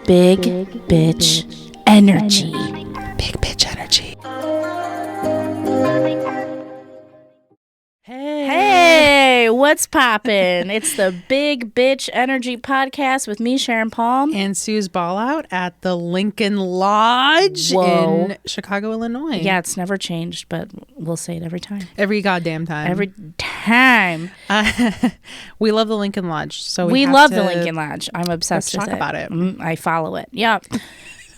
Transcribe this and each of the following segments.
big bitch energy. Big bitch energy. Hey, what's poppin'? It's the Big Bitch Energy podcast with me, Sharon Palm. And Sue's ball out at the Lincoln Lodge in Chicago, Illinois. Yeah, it's never changed, but we'll say it every time. Every goddamn time. Every time. We love the Lincoln Lodge. So we love the Lincoln Lodge. I'm obsessed with it. Let's talk about it. I follow it. Yep.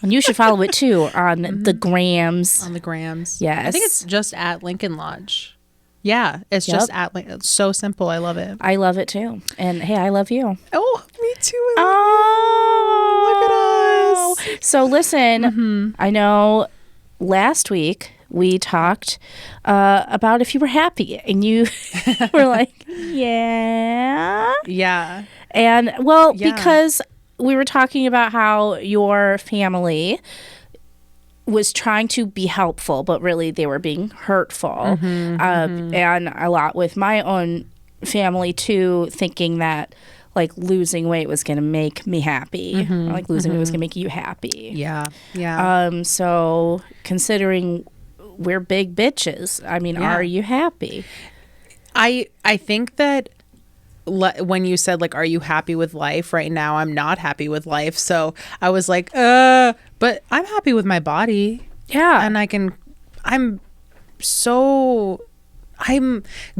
And you should follow it too on the grams. On the grams. Yes. I think it's just at Lincoln Lodge. Yeah, it's just at Lincoln. It's so simple. I love it. I love it too. And hey, I love you. Oh, me too. Oh, look at us. So listen, I know last week we talked about if you were happy, and you were like, yeah. Yeah. And because we were talking about how your family was trying to be helpful, but really they were being hurtful. And a lot with my own family too, thinking that like losing weight was going to make me happy. Or, like losing weight was going to make you happy. Yeah. Yeah. So considering we're big bitches, I mean, are you happy? I think that when you said like, are you happy with life right now? I'm not happy with life. So I was like, but I'm happy with my body. Yeah. And I'm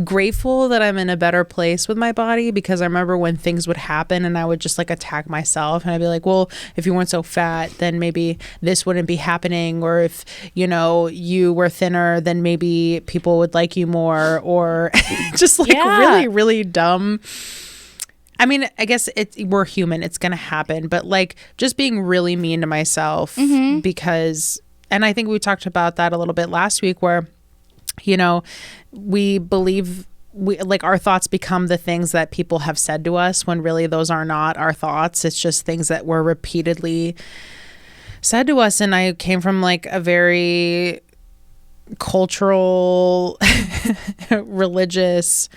grateful that I'm in a better place with my body, because I remember when things would happen and I would just like attack myself and I'd be like, well, if you weren't so fat, then maybe this wouldn't be happening. Or if, you were thinner, then maybe people would like you more, or just like really, really dumb. I mean, I guess we're human. It's going to happen. But like just being really mean to myself because, and I think we talked about that a little bit last week where, we believe our thoughts become the things that people have said to us, when really those are not our thoughts. It's just things that were repeatedly said to us. And I came from like a very cultural, religious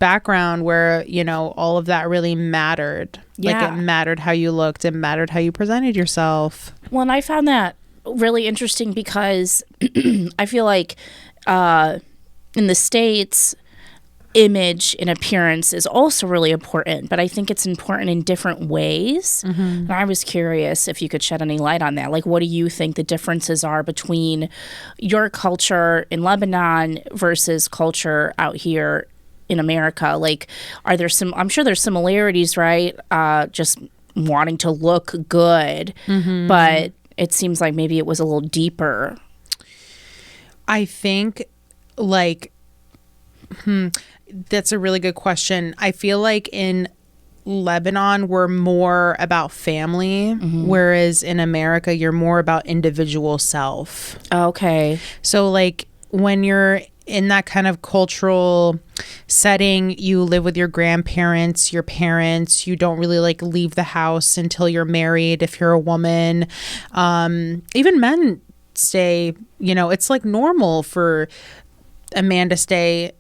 background where, all of that really mattered. Yeah. Like it mattered how you looked. It mattered how you presented yourself. Well, and I found that really interesting because I feel like in the States, image and appearance is also really important, but I think it's important in different ways. And I was curious if you could shed any light on that. Like, what do you think the differences are between your culture in Lebanon versus culture out here in America? Like, are there I'm sure there's similarities, right? Just wanting to look good, but it seems like maybe it was a little deeper. I think that's a really good question. I feel like in Lebanon, we're more about family, whereas in America, you're more about individual self. Okay. So like when you're in that kind of cultural setting, you live with your grandparents, your parents, you don't really like leave the house until you're married if you're a woman. Even men stay, it's like normal for a man to stay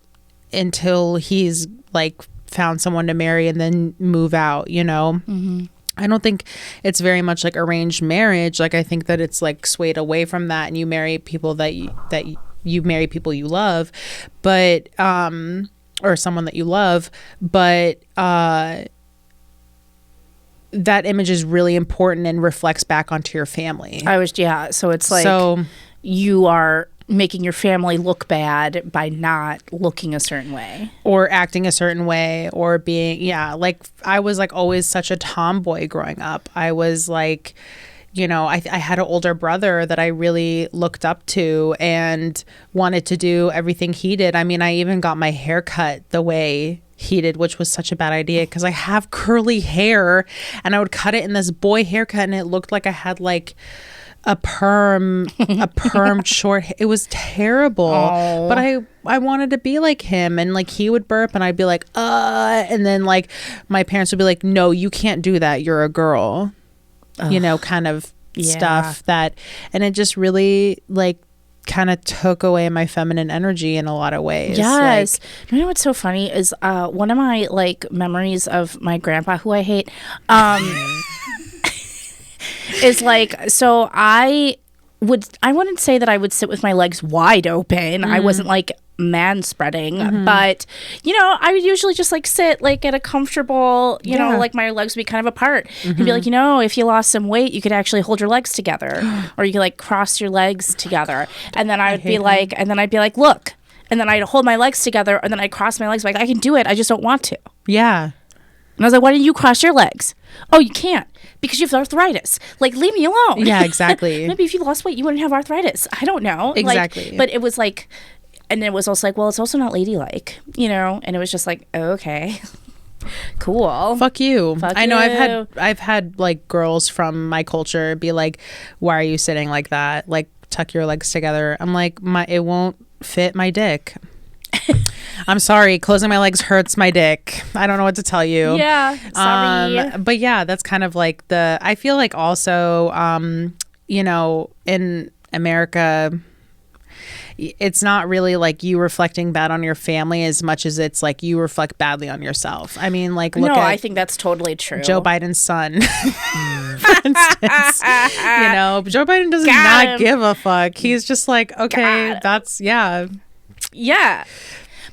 until he's like found someone to marry and then move out, I don't think it's very much like arranged marriage. Like I think that it's like swayed away from that, and you marry people that you marry people you love, but or someone that you love, but that image is really important and reflects back onto your family. So it's like you are making your family look bad by not looking a certain way or acting a certain way or being, like I was like always such a tomboy growing up. I was like, I had an older brother that I really looked up to and wanted to do everything he did. I mean, I even got my hair cut the way he did, which was such a bad idea because I have curly hair and I would cut it in this boy haircut and it looked like I had like a permed short. It was terrible. Oh. But I wanted to be like him, and like he would burp and I'd be like, and then like my parents would be like, no, you can't do that. You're a girl. Kind of stuff that, and it just really like kind of took away my feminine energy in a lot of ways. Yes. What's so funny is one of my like memories of my grandpa, who I hate, is like, so I wouldn't say that I would sit with my legs wide open. I wasn't like man spreading, but I would usually just like sit like at a comfortable, you know, like my legs would be kind of apart and be like, if you lost some weight, you could actually hold your legs together or you could like cross your legs together. And then I'd be like, look, and then I'd hold my legs together and then I'd cross my legs like, I can do it. I just don't want to. Yeah. And I was like, why didn't you cross your legs? Oh, you can't because you have arthritis. Like, leave me alone. Yeah, exactly. Maybe if you lost weight, you wouldn't have arthritis. I don't know. Exactly. Like, but it was like, and it was also like, well, it's also not ladylike, and it was just like, okay, cool. Fuck you. I know you. I've had like girls from my culture be like, why are you sitting like that? Like, tuck your legs together. I'm like, it won't fit my dick. I'm sorry, closing my legs hurts my dick. I don't know what to tell you. Yeah, sorry. But yeah, that's kind of like I feel like also, in America, it's not really like you reflecting bad on your family as much as it's like you reflect badly on yourself. I mean, like, look at I think that's totally true. Joe Biden's son, for instance. Joe Biden does not give a fuck. He's just like, okay, that's, yeah. Yeah.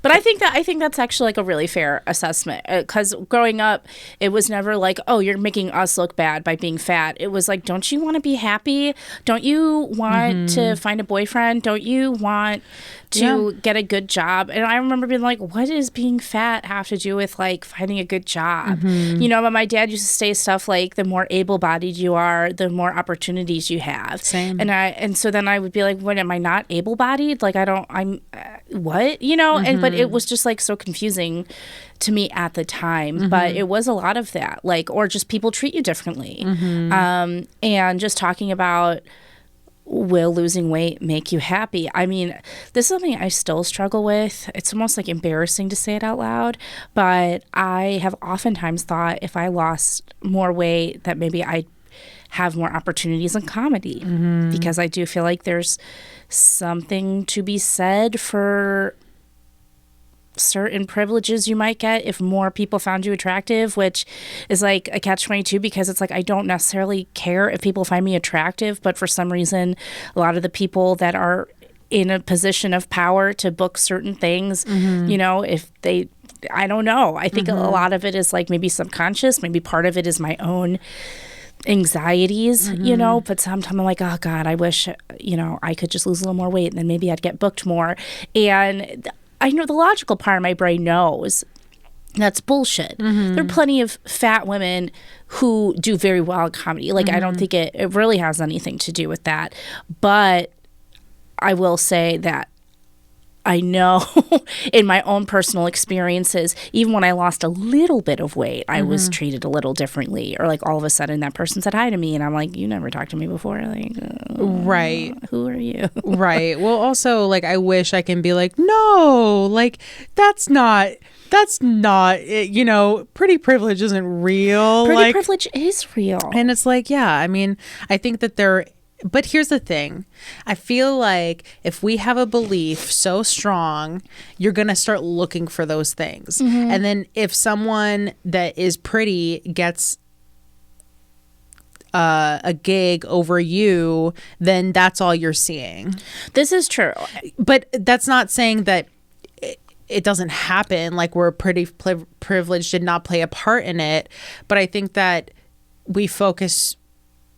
But I think that's actually like a really fair assessment because growing up, it was never like, oh, you're making us look bad by being fat. It was like, don't you want to be happy? Don't you want to find a boyfriend? Don't you want to get a good job? And I remember being like, what does being fat have to do with like finding a good job? But my dad used to say stuff like, the more able-bodied you are, the more opportunities you have. Same. And so then I would be like, what, am I not able-bodied? Like, what? But it was just like so confusing to me at the time. But it was a lot of that, like, or just people treat you differently. And just talking about, will losing weight make you happy? I mean, this is something I still struggle with. It's almost like embarrassing to say it out loud, but I have oftentimes thought if I lost more weight that maybe I'd have more opportunities in comedy, because I do feel like there's something to be said for certain privileges you might get if more people found you attractive, which is like a catch-22 because it's like I don't necessarily care if people find me attractive, but for some reason a lot of the people that are in a position of power to book certain things, if they, I don't know, I think a lot of it is like maybe subconscious, maybe part of it is my own anxieties, but sometimes I'm like, oh God, I wish, I could just lose a little more weight and then maybe I'd get booked more. And I know the logical part of my brain knows that's bullshit. There are plenty of fat women who do very well in comedy. Like, I don't think it really has anything to do with that. But I will say that I know in my own personal experiences, even when I lost a little bit of weight, I was treated a little differently. Or like all of a sudden that person said hi to me and I'm like, you never talked to me before. Like, right. Who are you? Right. Well, also, like, I wish I can be like, no, like, that's not pretty privilege isn't real. Pretty privilege is real. And it's like, yeah, I mean, I think that but here's the thing. I feel like if we have a belief so strong, you're going to start looking for those things. And then if someone that is pretty gets a gig over you, then that's all you're seeing. This is true. But that's not saying that it doesn't happen, like where pretty privilege did not play a part in it. But I think that we focus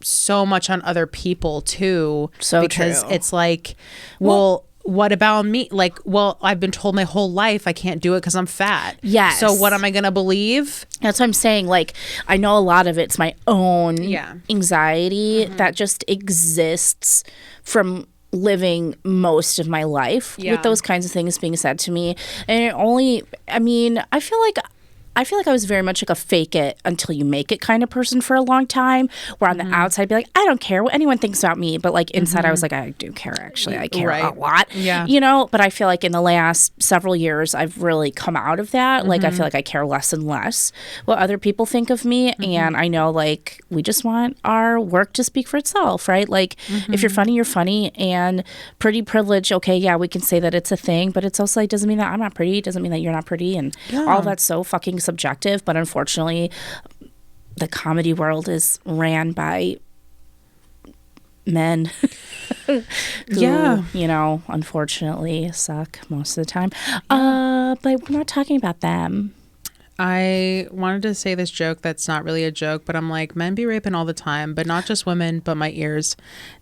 so much on other people too, because it's like, well, what about me? Like, well, I've been told my whole life I can't do it because I'm fat. Yes. So what am I gonna believe? That's what I'm saying. Like, I know a lot of it's my own anxiety that just exists from living most of my life with those kinds of things being said to me. And I feel like I was very much like a fake it until you make it kind of person for a long time, where on the outside I'd be like, I don't care what anyone thinks about me. But like inside I was like, I do care, actually. I care a lot. Yeah. But I feel like in the last several years, I've really come out of that. Like, I feel like I care less and less what other people think of me. And I know, like, we just want our work to speak for itself, right? Like, if you're funny, you're funny. And pretty privilege, okay, yeah, we can say that it's a thing. But it's also like, doesn't mean that I'm not pretty. It doesn't mean that you're not pretty. And all that's so fucking subjective. But unfortunately, the comedy world is ran by men who, Yeah. you know, unfortunately suck most of the time. But we're not talking about them. I wanted to say this joke that's not really a joke, but I'm like, men be raping all the time, but not just women, but my ears.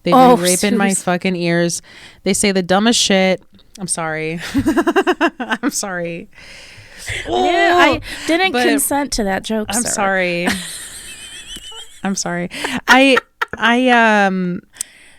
They be raping my fucking ears. They say the dumbest shit. I'm sorry. I'm sorry. Yeah, I didn't consent to that joke, I'm sir. sorry. I'm sorry.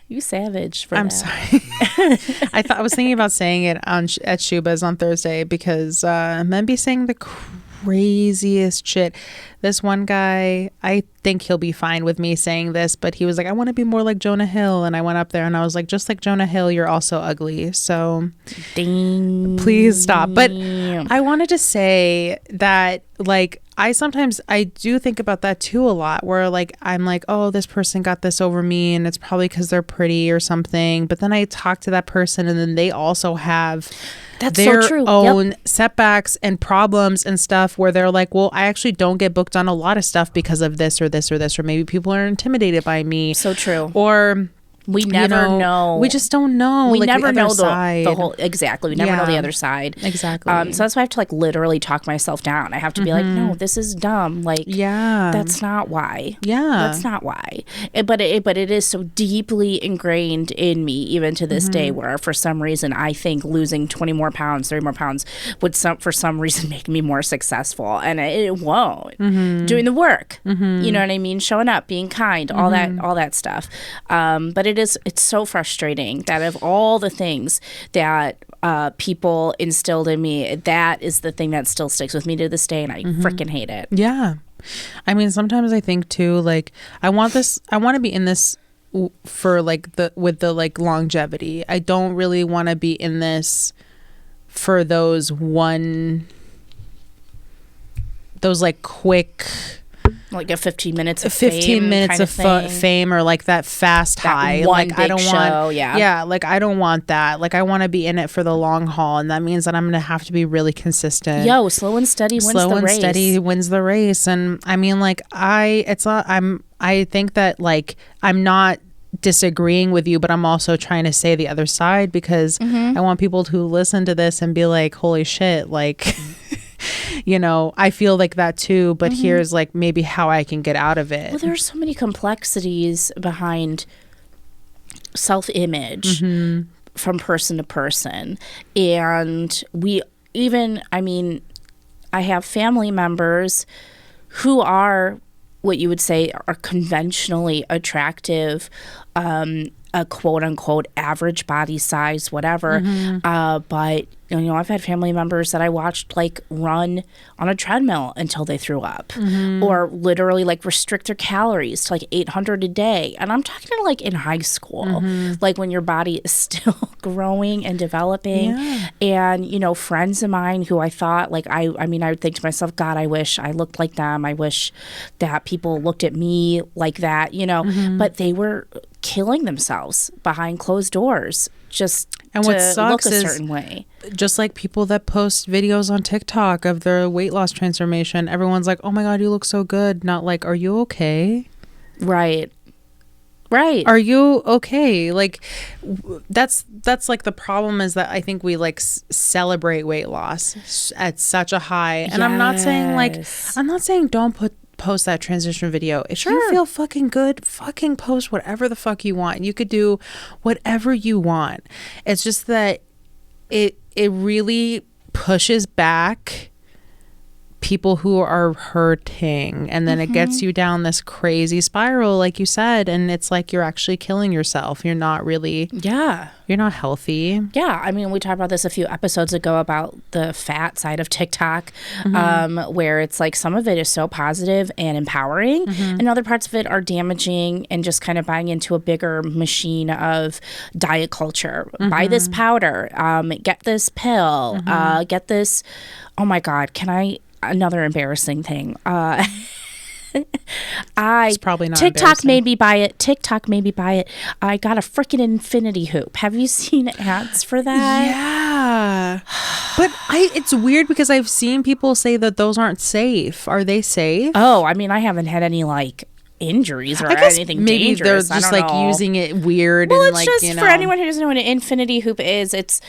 You savage for I'm that. sorry. I was thinking about saying it at Shuba's on Thursday because men be saying the craziest shit. This one guy, I think he'll be fine with me saying this, but he was like, I want to be more like Jonah Hill. And I went up there and I was like, just like Jonah Hill, you're also ugly. So Ding. Please stop. But I wanted to say that, like, I do think about that too a lot, where like I'm like, oh, this person got this over me and it's probably because they're pretty or something. But then I talk to that person and then they also have their own setbacks and problems and stuff where they're like, well, I actually don't get booked on a lot of stuff because of this or this or this, or maybe people are intimidated by me. So true. Or we never know. We just don't know. We like, never know the whole exactly. We never know the other side. Exactly. So that's why I have to like literally talk myself down. I have to be like, no, this is dumb. Like, that's not why. That's not why. But it is so deeply ingrained in me, even to this day, where for some reason I think losing 20 more pounds, 30 more pounds would for some reason make me more successful, and it won't. Doing the work, you know what I mean? Showing up, being kind, all that stuff. But it's so frustrating that of all the things that people instilled in me, that is the thing that still sticks with me to this day, and I freaking hate it. Yeah. I mean, sometimes I think too, like, I want to be in this for like with the like longevity. I don't really want to be in this for those like quick, like a 15 minutes of 15 minutes of fame, or like that fast high. Like, I don't want, like, I don't want that. Like, I want to be in it for the long haul, and that means that I'm gonna have to be really consistent. Slow and steady wins the race. And I mean, like, I think that, like, I'm not disagreeing with you, but I'm also trying to say the other side, because I want people to listen to this and be like, holy shit, like you know, I feel like that too, but here's like maybe how I can get out of it. Well, there are so many complexities behind self-image from person to person. And I have family members who are what you would say are conventionally attractive, a quote unquote average body size, whatever. But you know, I've had family members that I watched like run on a treadmill until they threw up, or literally like restrict their calories to like 800 a day. And I'm talking like in high school, like when your body is still growing and developing. And, you know, friends of mine who I thought like, I would think to myself, God, I wish I looked like them. I wish that people looked at me like that, you know, but they were killing themselves behind closed doors just and to what sucks look a is certain way. Just like people that post videos on TikTok of their weight loss transformation, everyone's like, oh my God, you look so good. Not like, are you okay? Right. Are you okay? Like, that's like the problem, is that I think we like celebrate weight loss at such a high. And I'm not saying don't post that transition video. If you feel fucking good, fucking post whatever the fuck you want. You could do whatever you want. It's just that it really pushes back people who are hurting, and then it gets you down this crazy spiral, like you said, and it's like you're actually killing yourself. You're not really you're not healthy. I mean, we talked about this a few episodes ago about the fat side of TikTok, where it's like some of it is so positive and empowering, and other parts of it are damaging and just kind of buying into a bigger machine of diet culture. Buy this powder, get this pill, get this, oh my God, another embarrassing thing. It's probably not TikTok made me buy it. I got a freaking infinity hoop. Have you seen ads for that? Yeah. But it's weird because I've seen people say that those aren't safe. Are they safe? Oh, I mean, I haven't had any like injuries or I guess anything maybe dangerous. they're just I don't know. using it weird. Well, and it's like, just for anyone who doesn't know what an infinity hoop is. It's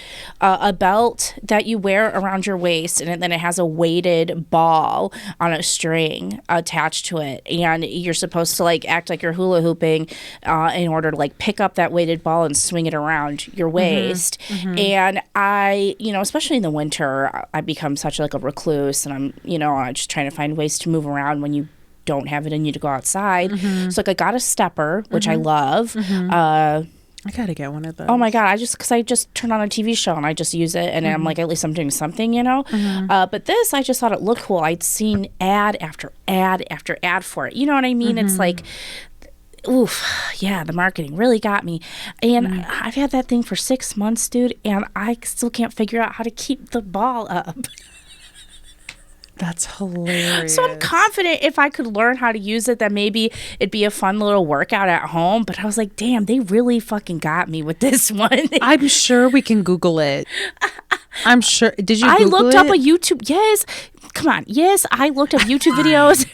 a belt that you wear around your waist, and then it has a weighted ball on a string attached to it, and you're supposed to like act like you're hula hooping in order to like pick up that weighted ball and swing it around your waist. And I, especially in the winter, I become such like a recluse, and I'm just trying to find ways to move around when you don't have it in you to go outside. So like I got a stepper, which I love. I gotta get one of those. Oh my God. Because I just turn on a TV show and I just use it, and I'm like, at least I'm doing something, but this, I just thought it looked cool. I'd seen ad after ad after ad for it. You know what I mean? It's like, oof, yeah, the marketing really got me. And I've had that thing for 6 months, dude, and I still can't figure out how to keep the ball up. That's hilarious. So I'm confident if I could learn how to use it, that maybe it'd be a fun little workout at home. But I was like, damn, they really fucking got me with this one. I'm sure we can Google it. I'm sure. Did you Google looked it? up a YouTube. Yes. Come on. Yes, I looked up YouTube videos.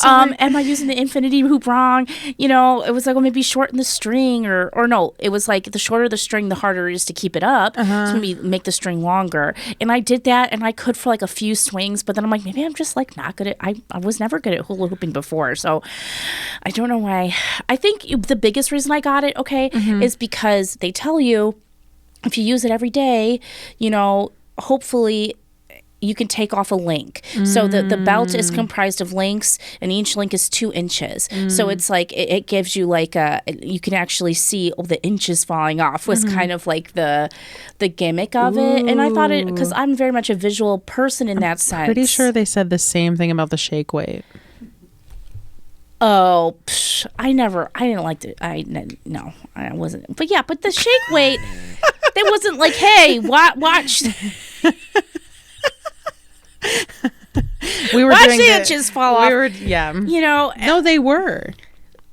Am I using the infinity hoop wrong? It was like, well, maybe shorten the string or no, it was like the shorter the string, the harder it is to keep it up. So maybe make the string longer. And I did that, and I could for like a few swings, but then I'm like, maybe I'm just like not good at, I was never good at hula hooping before. So I don't know why. I think the biggest reason I got it, is because they tell you if you use it every day, hopefully you can take off a link. So the belt is comprised of links, and each link is 2 inches. So it's like it gives you like you can actually see the inches falling off was kind of like the gimmick of it. And I thought it, because I'm very much a visual person in that sense. Pretty sure they said the same thing about the shake weight. Oh, I didn't like it. No, I wasn't. But yeah, but the shake weight, they wasn't like, hey, watch. We were watch doing the inches fall off. No, they were.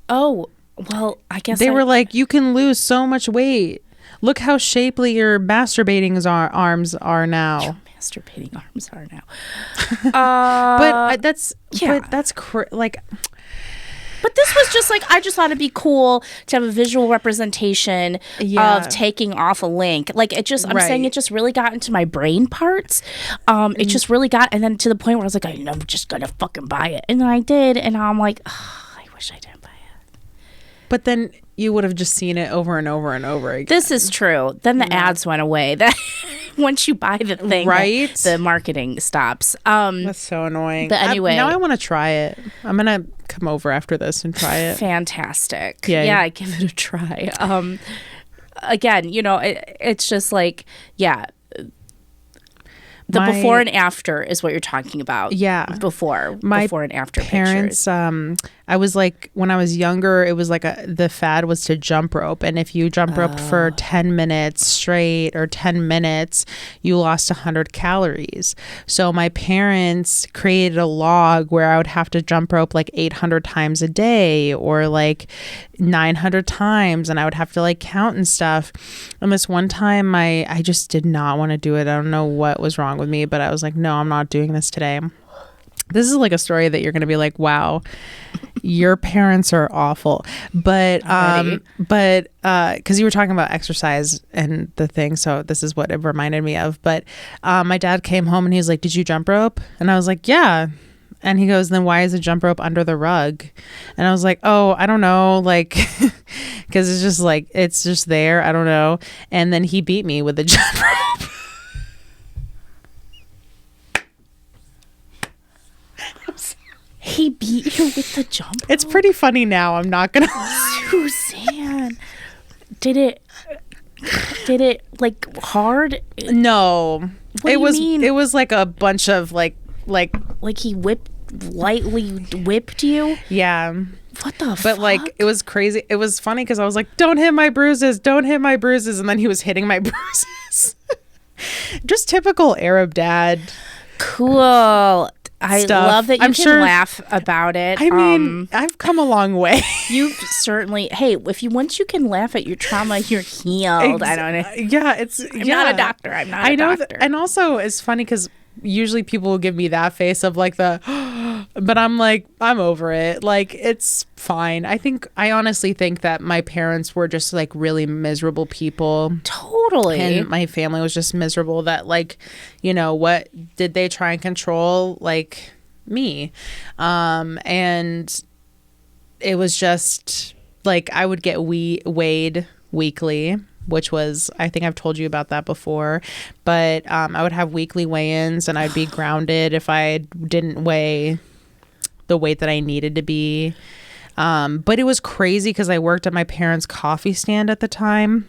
Oh, well, I guess they were like, you can lose so much weight. Look how shapely your masturbating arms are now. Masturbating arms are now. But that's like. But this was just like, I just thought it'd be cool to have a visual representation of taking off a link. Like it just, I'm saying it just really got into my brain parts. It just really got, and then to the point where I was like, I'm just gonna fucking buy it. And then I did, and I'm like, I wish I didn't buy it. But then you would have just seen it over and over and over again. This is true. Then the ads went away. That once you buy the thing, the marketing stops. That's so annoying. But anyway, now I want to try it. I'm gonna come over after this and try it. Fantastic. Yeah, give it a try. Again, it's just like, the before and after is what you're talking about. Yeah. Before and after parents, pictures. I was like, when I was younger, it was like the fad was to jump rope. And if you jump rope for 10 minutes straight or 10 minutes, you lost 100 calories. So my parents created a log where I would have to jump rope like 800 times a day or like 900 times. And I would have to like count and stuff. And this one time I just did not want to do it. I don't know what was wrong with me, but I was like, no, I'm not doing this today. This is like a story that you're going to be like, wow, your parents are awful. But because you were talking about exercise and the thing, so this is what it reminded me of. But my dad came home and he was like, did you jump rope? And I was like, yeah. And he goes, then why is the jump rope under the rug? And I was like, oh, I don't know, like, because it's just like, it's just there. I don't know. And then he beat me with the jump rope. He beat you with the jump rope? It's pretty funny now. I'm not gonna. Suzanne, did it like hard? No. What do you mean? It was like a bunch of like he lightly whipped you? Yeah. What the fuck? But like it was crazy. It was funny because I was like, don't hit my bruises, and then he was hitting my bruises. Just typical Arab dad. Cool. I love that you can laugh about it. I mean, I've come a long way. You've certainly. Hey, once you can laugh at your trauma, you're healed. I don't know. Yeah, I'm not a doctor. I'm not a doctor. And also, it's funny because usually people will give me that face of like the, but I'm like, I'm over it. Like, it's fine. I honestly think that my parents were just like really miserable people. Totally. And my family was just miserable that like, you know, what did they try and control? Like me. And it was just like, I would get weighed weekly, which was, I think I've told you about that before, but I would have weekly weigh-ins and I'd be grounded if I didn't weigh the weight that I needed to be. But it was crazy because I worked at my parents' coffee stand at the time,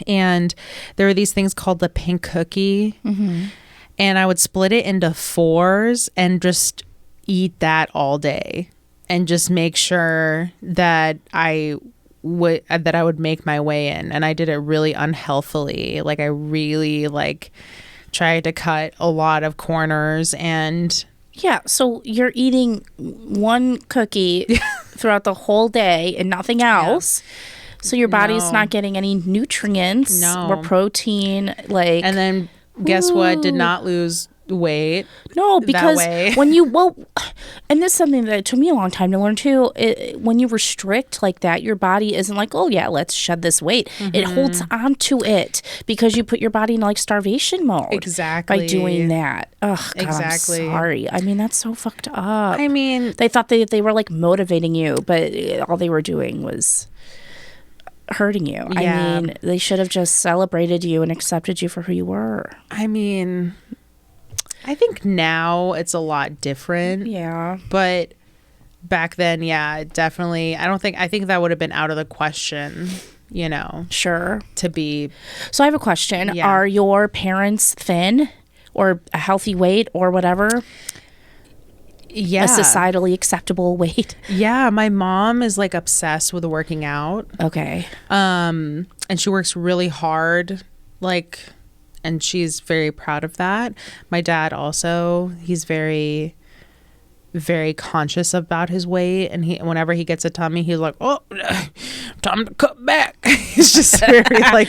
and there were these things called the pink cookie, and I would split it into 4s and just eat that all day and just make sure that I would make my way in. And I did it really unhealthily. Like, I really like tried to cut a lot of corners. And yeah, so you're eating one cookie throughout the whole day and nothing else. So your body's not getting any nutrients or protein. Like, and then guess what? Did not lose weight. No, because and this is something that it took me a long time to learn too. When you restrict like that, your body isn't like, oh yeah, let's shed this weight. It holds on to it because you put your body in like starvation mode. Exactly. By doing that. Ugh, God, exactly. I'm sorry. I mean, that's so fucked up. I mean, they thought they were like motivating you, but all they were doing was hurting you. Yeah. I mean, they should have just celebrated you and accepted you for who you were. I mean, I think now it's a lot different. Yeah. But back then, yeah, definitely. I think that would have been out of the question, you know. Sure. To be. So I have a question. Yeah. Are your parents thin or a healthy weight or whatever? Yeah. A societally acceptable weight? Yeah. My mom is like obsessed with working out. Okay. And she works really hard. Like, and she's very proud of that. My dad also, he's very, very conscious about his weight. And whenever he gets a tummy, he's like, oh, time to cut back. He's just very like.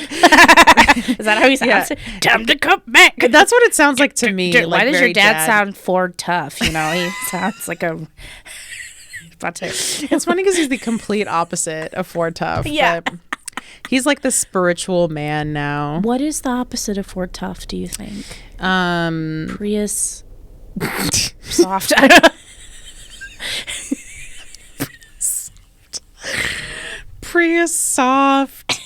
Is that how he sounds? Yeah. Time to cut back. That's what it sounds like to me. Why like, does your dad sound Ford tough? You know, he sounds like a. It's funny because he's the complete opposite of Ford tough. Yeah. But he's like the spiritual man now. What is the opposite of Ford tough, do you think? Prius soft. I don't know. Prius soft.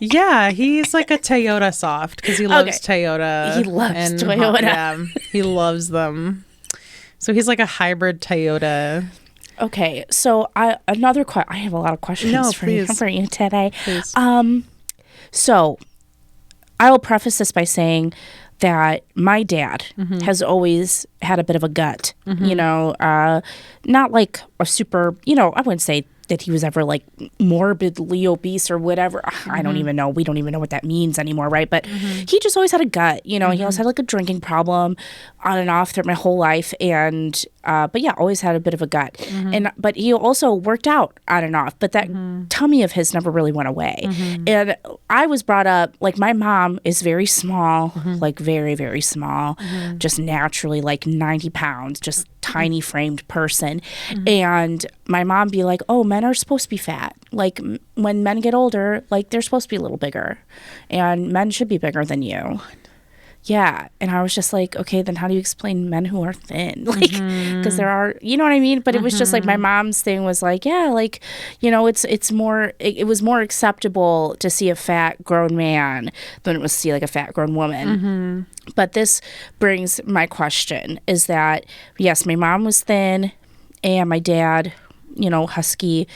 Yeah, he's like a Toyota soft because he loves Toyota. He loves Toyota. Yeah, he loves them. So he's like a hybrid Toyota. Okay, so I have a lot of questions for you today. Please. So I will preface this by saying that my dad has always had a bit of a gut, you know, not like a super, you know, I wouldn't say that he was ever like morbidly obese or whatever. I don't even know. We don't even know what that means anymore, right? But he just always had a gut, you know. He always had like a drinking problem on and off throughout my whole life. And, but yeah, always had a bit of a gut. But he also worked out on and off. But that tummy of his never really went away. And I was brought up, like my mom is very small, like very, very small, just naturally like 90 pounds, just tiny framed person. And my mom be like, oh, men are supposed to be fat. Like when men get older, like they're supposed to be a little bigger and men should be bigger than you. Yeah. And I was just like, okay, then how do you explain men who are thin? Like, because there are, you know what I mean? But it was just like my mom's thing was like, yeah, like, you know, it was more acceptable to see a fat grown man than it was to see like a fat grown woman. But this brings my question is that, yes, my mom was thin and my dad, you know, husky,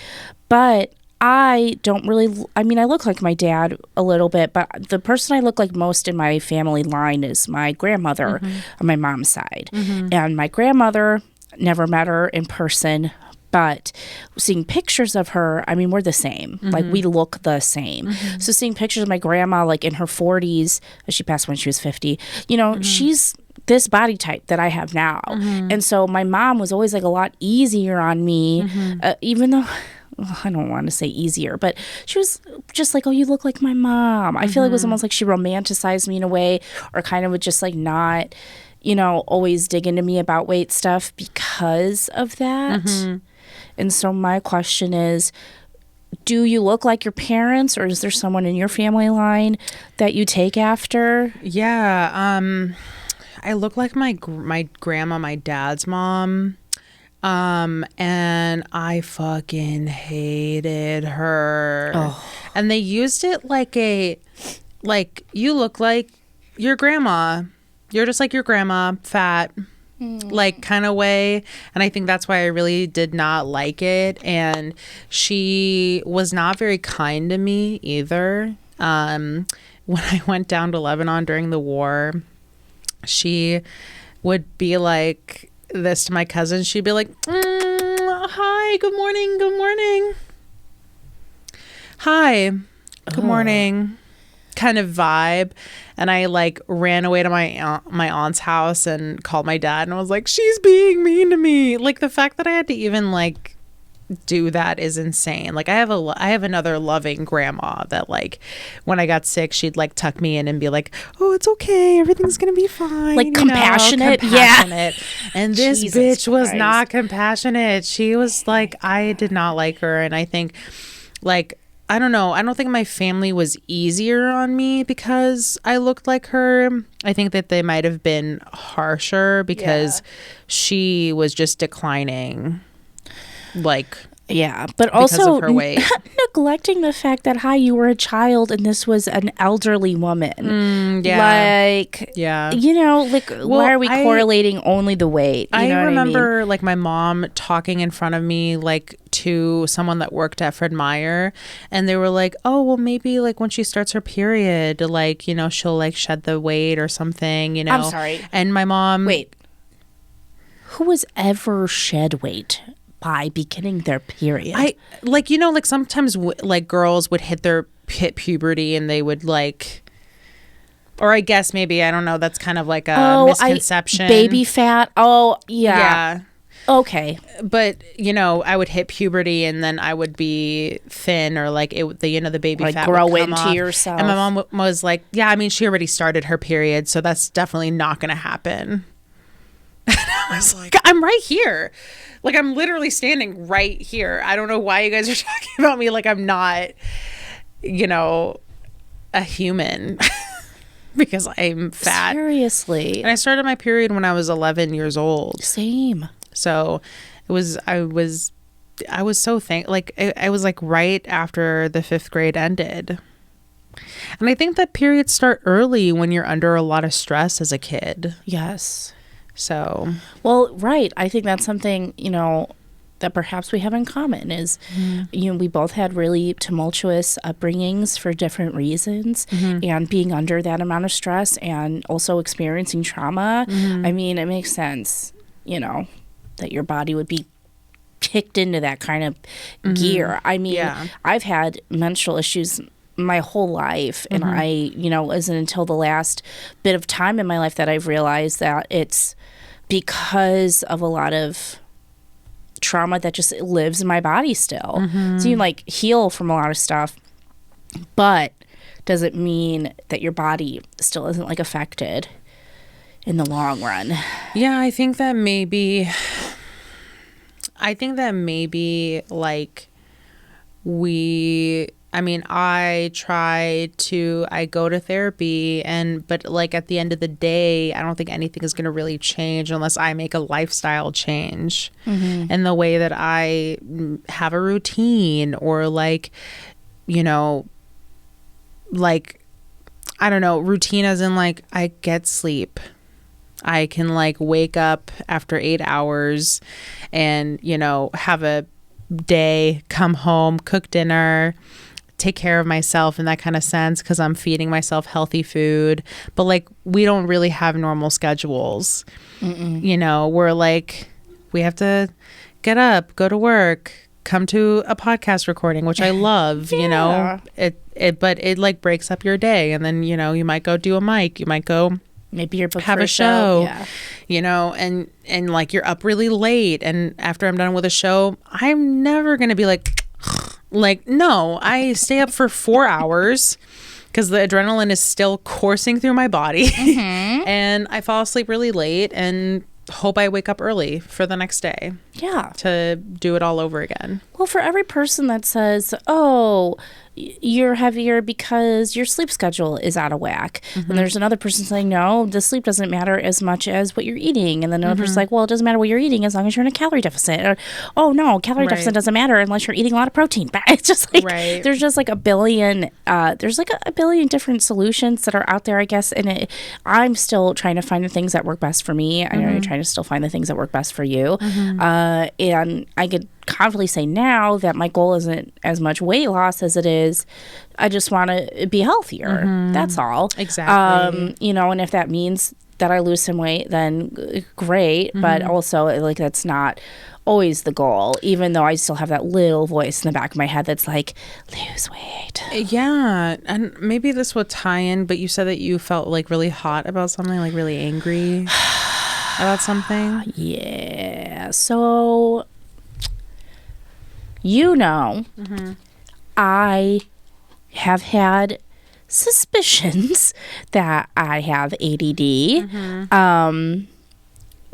but I don't really, I mean, I look like my dad a little bit, but the person I look like most in my family line is my grandmother on my mom's side. And my grandmother, never met her in person, but seeing pictures of her, I mean, we're the same. Like, we look the same. So seeing pictures of my grandma, like, in her 40s, she passed when she was 50, you know, she's this body type that I have now. And so my mom was always, like, a lot easier on me, even though... I don't want to say easier, but she was just like, oh, you look like my mom. I feel like it was almost like she romanticized me in a way, or kind of would just like not, always dig into me about weight stuff because of that. And so my question is, do you look like your parents, or is there someone in your family line that you take after? Yeah. I look like my grandma, my dad's mom. And I fucking hated her. Oh. And they used it like you look like your grandma. You're just like your grandma, fat, like kind of way. And I think that's why I really did not like it. And she was not very kind to me either. When I went down to Lebanon during the war, she would be like this to my cousin. She'd be like, hi, good morning. Hi, good morning. Kind of vibe. And I like ran away to my aunt's house and called my dad, and I was like, she's being mean to me. Like, the fact that I had to even like do that is insane. Like, I have another loving grandma that, like, when I got sick, she'd like tuck me in and be like, oh, it's okay, everything's gonna be fine, like compassionate. Yeah. And this Jesus bitch was Christ. not compassionate. She was like, I did not like her. And I think, like, I don't know, I don't think my family was easier on me because I looked like her. I think that they might have been harsher because she was just declining, like, yeah, but also of her weight. Neglecting the fact that, hi, you were a child and this was an elderly woman. Like, yeah, like, why are we correlating only the weight? I remember like my mom talking in front of me, like, to someone that worked at Fred Meyer, and they were like, oh, well, maybe like when she starts her period, like, she'll like shed the weight or something, I'm sorry. And my mom, wait, who has ever shed weight by beginning their period? I like, like sometimes like girls would hit puberty and they would like, or I guess maybe, I don't know, that's kind of like a misconception. Baby fat. Oh, yeah. Yeah. Okay. But, I would hit puberty and then I would be thin, or like the baby like fat grow would come into off. yourself. And my mom was like, yeah, I mean, she already started her period, so that's definitely not going to happen. And I was like, I'm right here. Like, I'm literally standing right here. I don't know why you guys are talking about me like I'm not, a human. Because I'm fat. Seriously. And I started my period when I was 11 years old. Same. So I was so I was like right after the 5th grade ended. And I think that periods start early when you're under a lot of stress as a kid. Yes. So, well, right. I think that's something, that perhaps we have in common is, we both had really tumultuous upbringings for different reasons, and being under that amount of stress and also experiencing trauma. I mean, it makes sense, that your body would be kicked into that kind of gear. I mean, I've had menstrual issues my whole life, and I, isn't until the last bit of time in my life that I've realized that it's because of a lot of trauma that just lives in my body still. So you like heal from a lot of stuff, but doesn't mean that your body still isn't like affected in the long run. Yeah, I think that maybe like I go to therapy, but like at the end of the day, I don't think anything is going to really change unless I make a lifestyle change in the way that I have a routine, or like, like, I don't know, routine as in like I get sleep. I can like wake up after 8 hours and, have a day, come home, cook dinner, take care of myself in that kind of sense, because I'm feeding myself healthy food. But like, we don't really have normal schedules. We're like, we have to get up, go to work, come to a podcast recording, which I love. But it like breaks up your day, and then you might go do a mic, you might go maybe you're have a show, and like you're up really late, and after I'm done with a show, I'm never gonna be like, no, I stay up for 4 hours because the adrenaline is still coursing through my body. And I fall asleep really late and hope I wake up early for the next day. Yeah. To do it all over again. Well, for every person that says, oh, you're heavier because your sleep schedule is out of whack. And there's another person saying, no, the sleep doesn't matter as much as what you're eating. And then another person's like, well, it doesn't matter what you're eating as long as you're in a calorie deficit. Or, oh, no, calorie deficit doesn't matter unless you're eating a lot of protein. But it's just like, there's just like a billion different solutions that are out there, I guess. And I'm still trying to find the things that work best for me. I know you're trying to still find the things that work best for you. And I could confidently say now that my goal isn't as much weight loss as it is I just want to be healthier. That's all. Exactly. And if that means that I lose some weight, then great. But also, like, that's not always the goal, even though I still have that little voice in the back of my head that's like, lose weight. Yeah. And maybe this would tie in, but you said that you felt like really hot about something, like really angry about something. Yeah. So, I have had suspicions that I have ADD.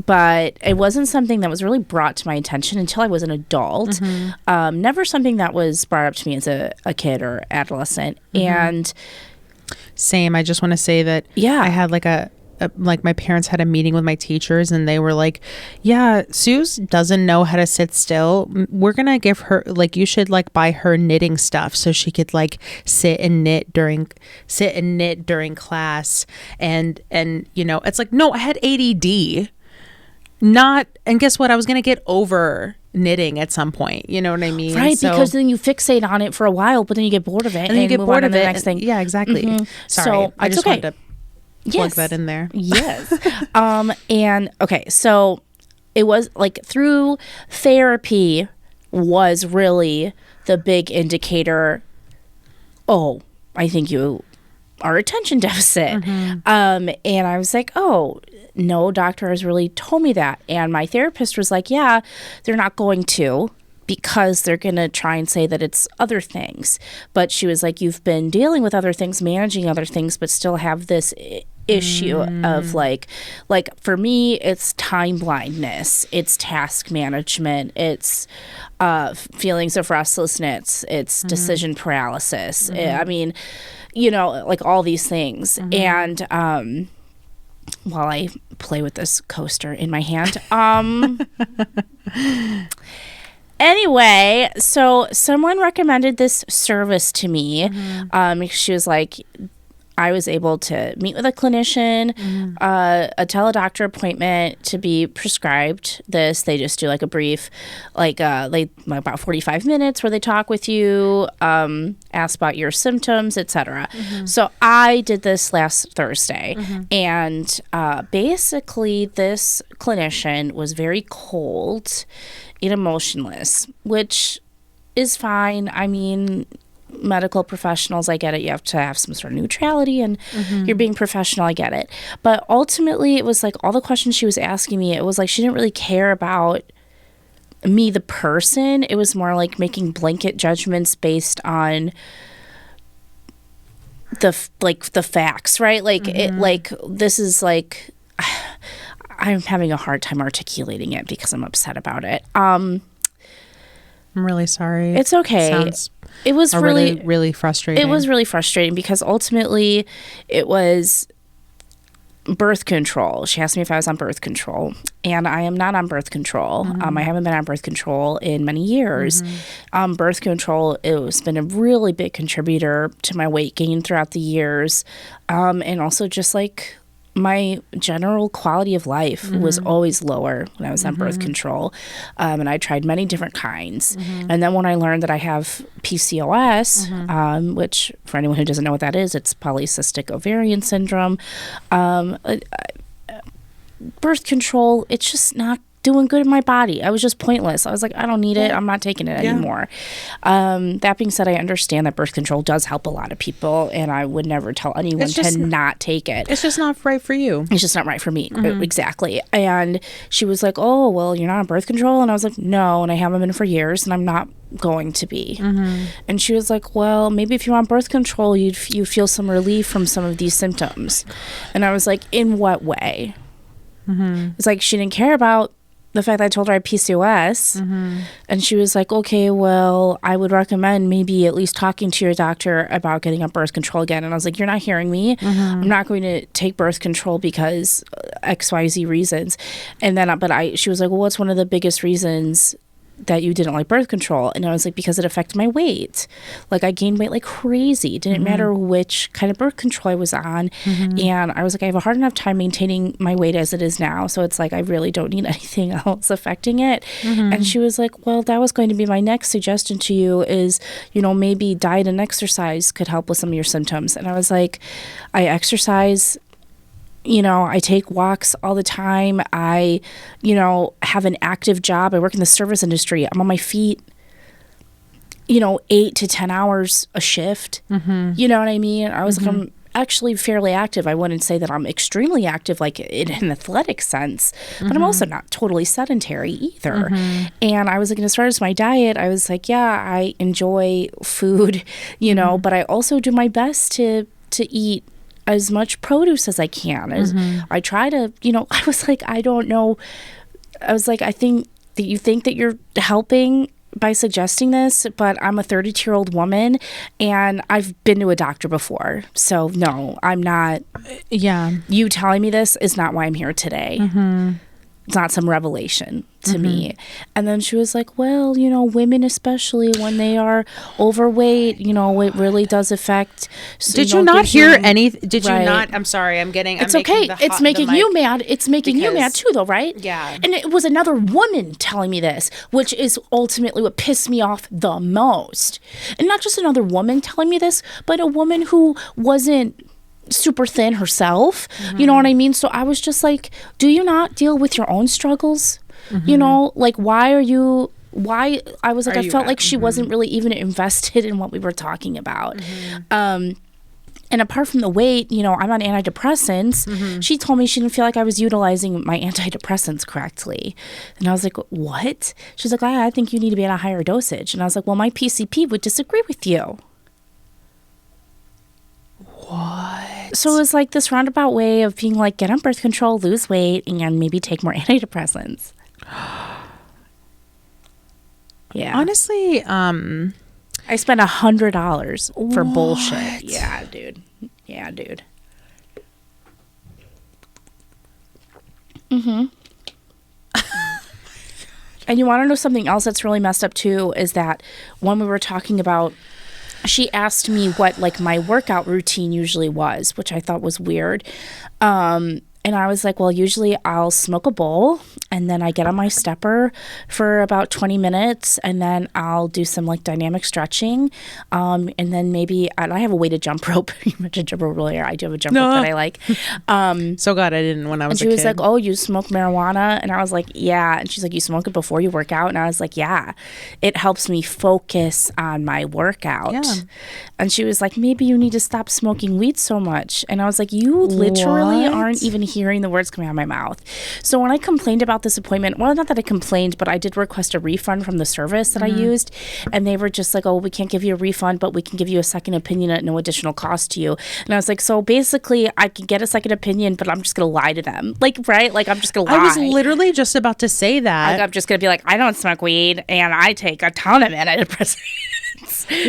But it wasn't something that was really brought to my attention until I was an adult. Never something that was brought up to me as a kid or adolescent. And same. I just want to say that I had like my parents had a meeting with my teachers and they were like, yeah, Suze doesn't know how to sit still. We're going to give her, like, you should like buy her knitting stuff so she could like sit and knit during class. And it's like, no, I had ADD. And guess what? I was going to get over knitting at some point. You know what I mean? Right. Because then you fixate on it for a while, but then you get bored of it. And you get bored of the it. Next thing. Yeah, exactly. Sorry. So I just wanted to plug Yes. that in there. Yes. And okay, so it was like through therapy was really the big indicator. Oh, I think you are attention deficit. And I was like, oh, no doctor has really told me that. And my therapist was like, yeah, they're not going to, because they're going to try and say that it's other things. But she was like, you've been dealing with other things, managing other things, but still have this issue of like for me, it's time blindness, it's task management, it's feelings of restlessness, it's decision paralysis. I mean, like all these things. And while I play with this coaster in my hand, anyway, so someone recommended this service to me. She was like, I was able to meet with a clinician, a teledoctor appointment to be prescribed this. They just do like a brief, about 45 minutes where they talk with you, ask about your symptoms, etc. So I did this last Thursday, and basically this clinician was very cold and emotionless, which is fine. I mean, medical professionals, I get it. You have to have some sort of neutrality and you're being professional. I get it. But ultimately, it was like all the questions she was asking me, it was like she didn't really care about me, the person. It was more like making blanket judgments based on the facts, right? Like this is like, I'm having a hard time articulating it because I'm upset about it. I'm really sorry. It's okay. It was really, really frustrating. It was really frustrating because ultimately it was birth control. She asked me if I was on birth control, and I am not on birth control. I haven't been on birth control in many years. Birth control, it's been a really big contributor to my weight gain throughout the years, and also just like my general quality of life was always lower when I was on birth control. And I tried many different kinds. And then when I learned that I have PCOS, which for anyone who doesn't know what that is, it's polycystic ovarian syndrome. Birth control, it's just not doing good in my body. I was just pointless. I was like, I don't need it. I'm not taking it anymore. That being said, I understand that birth control does help a lot of people, and I would never tell anyone to not take it. It's just not right for you. It's just not right for me. Exactly. And she was like, oh, well, you're not on birth control? And I was like, no, and I haven't been for years, and I'm not going to be. And she was like, well, maybe if you're on birth control, you feel some relief from some of these symptoms. And I was like, in what way? It's like she didn't care about the fact that I told her I had PCOS. And she was like, okay, well, I would recommend maybe at least talking to your doctor about getting on birth control again. And I was like, you're not hearing me. I'm not going to take birth control because XYZ reasons. And then, she was like, well, what's one of the biggest reasons that you didn't like birth control? And I was like, because it affected my weight. Like, I gained weight like crazy. It didn't matter which kind of birth control I was on. And I was like, I have a hard enough time maintaining my weight as it is now. So it's like, I really don't need anything else affecting it. And she was like, well, that was going to be my next suggestion to you is, maybe diet and exercise could help with some of your symptoms. And I was like, I exercise, I take walks all the time. I, have an active job. I work in the service industry. I'm on my feet, 8 to 10 hours a shift. You know what I mean? I was like, I'm actually fairly active. I wouldn't say that I'm extremely active, like in an athletic sense, but I'm also not totally sedentary either. And I was like, as far as my diet, I was like, yeah, I enjoy food, but I also do my best to eat as much produce as I can. As I try to, I was like, I don't know. I was like, I think that you think that you're helping by suggesting this, but I'm a 32-year-old woman and I've been to a doctor before. So no, I'm not. Yeah. You telling me this is not why I'm here today. It's not some revelation to me. And then she was like, well, women, especially when they are overweight, it really does affect. So, did you not hear any? Did you not? I'm sorry. It's okay. It's making you mad. It's making you mad too, though, right? Yeah. And it was another woman telling me this, which is ultimately what pissed me off the most. And not just another woman telling me this, but a woman who wasn't super thin herself. You know what I mean? So I was just like, do you not deal with your own struggles? Like, why I was like, I felt like she wasn't really even invested in what we were talking about. And apart from the weight, I'm on antidepressants. She told me she didn't feel like I was utilizing my antidepressants correctly. And I was like, what? She's like, I think you need to be at a higher dosage. And I was like, well, my PCP would disagree with you. What? So it was like this roundabout way of being like, get on birth control, lose weight, and maybe take more antidepressants. Yeah. Honestly, I spent $100 for bullshit. Yeah, dude. And you want to know something else that's really messed up too, is that when we were talking about, she asked me what like my workout routine usually was, which I thought was weird. And I was like, well, usually I'll smoke a bowl and then I get on my stepper for about 20 minutes and then I'll do some like dynamic stretching. And then maybe I have a weighted jump rope. You mentioned jump rope earlier. I do have a jump rope that I like. So glad I didn't when I was a kid. And she was like, oh, you smoke marijuana? And I was like, yeah. And she's like, you smoke it before you work out? And I was like, yeah. It helps me focus on my workout. Yeah. And she was like, maybe you need to stop smoking weed so much. And I was like, you literally aren't even hearing the words coming out of my mouth. So when I complained about this appointment, well, not that I complained, but I did request a refund from the service that I used. And they were just like, oh, we can't give you a refund, but we can give you a second opinion at no additional cost to you. And I was like, so basically I can get a second opinion, but I'm just going to lie to them. Like, right? Like, I'm just going to lie. I was literally just about to say that. Like, I'm just going to be like, I don't smoke weed and I take a ton of antidepressants.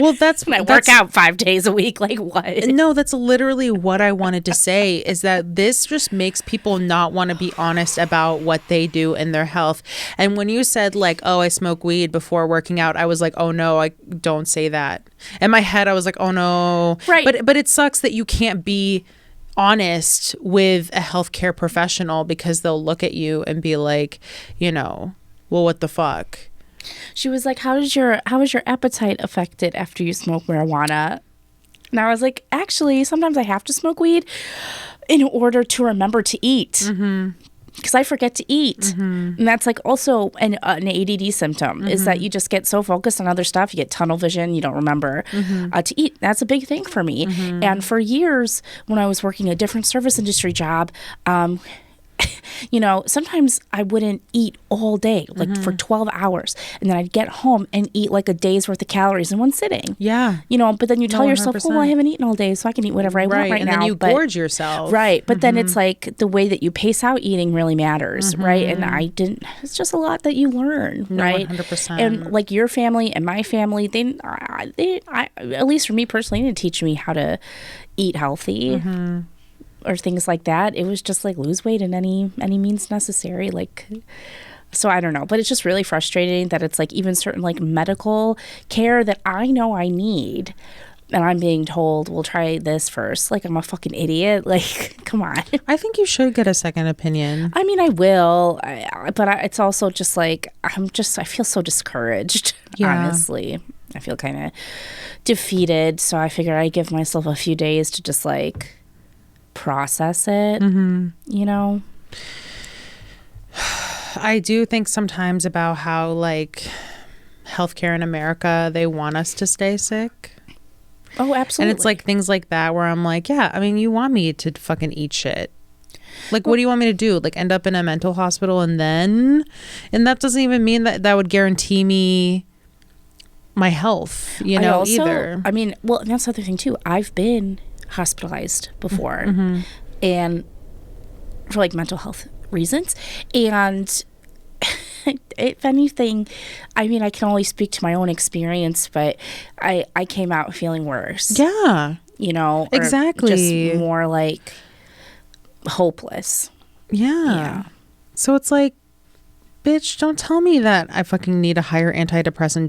Well, that's when I work out 5 days a week. Like, what? No, that's literally what I wanted to say, is that this just makes people not want to be honest about what they do in their health. And when you said like, oh, I smoke weed before working out, I was like, oh no, I don't say that. In my head, I was like, oh no. Right. But it sucks that you can't be honest with a healthcare professional because they'll look at you and be like, well, what the fuck? She was like, how is your appetite affected after you smoke marijuana? And I was like, actually, sometimes I have to smoke weed in order to remember to eat. because I forget to eat. And that's like also an ADD symptom is that you just get so focused on other stuff. You get tunnel vision. You don't remember to eat. That's a big thing for me. And for years when I was working a different service industry job, you know, sometimes I wouldn't eat all day, like for 12 hours. And then I'd get home and eat like a day's worth of calories in one sitting. Yeah. You know, but then you tell yourself, 100%. well, I haven't eaten all day, so I can eat whatever I want right and now. And then you gorge yourself. Right. But then it's like the way that you pace out eating really matters, right? And it's just a lot that you learn, right? 100%. And like your family and my family, I at least for me personally, they didn't teach me how to eat healthy. Or things like that. It was just like lose weight in any means necessary. Like, so I don't know, but it's just really frustrating that it's like even certain like medical care that I know I need, and I'm being told, "We'll try this first." Like I'm a fucking idiot. Like, come on. I think you should get a second opinion. I mean, I will, but it's also just like I feel so discouraged. Yeah. Honestly, I feel kind of defeated. So I figured I'd give myself a few days to just like process it, you know. I do think sometimes about how like healthcare in America, they want us to stay sick. Oh, absolutely. And it's like things like that where I'm like, yeah, I mean, you want me to fucking eat shit. Like, what do you want me to do? Like, end up in a mental hospital and that doesn't even mean that would guarantee me my health, you know, either. I mean, well, and that's the other thing too. I've been hospitalized before and for like mental health reasons, and if anything, I mean, I can only speak to my own experience, but I came out feeling worse. Yeah, you know, exactly. Just more like hopeless. Yeah. So it's like, bitch, don't tell me that I fucking need a higher antidepressant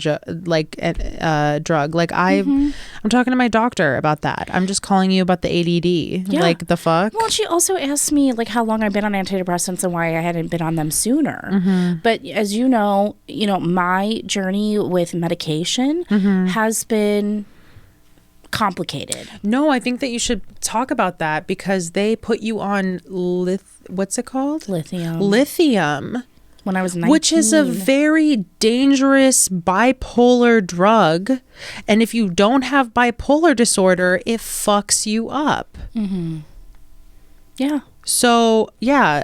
drug. Like I'm talking to my doctor about that. I'm just calling you about the ADD. Yeah. Like the fuck. Well, she also asked me like how long I've been on antidepressants and why I hadn't been on them sooner. But as you know, my journey with medication has been complicated. No, I think that you should talk about that because they put you on what's it called? Lithium. When I was 19. Which is a very dangerous bipolar drug. And if you don't have bipolar disorder, it fucks you up. Yeah. So, yeah,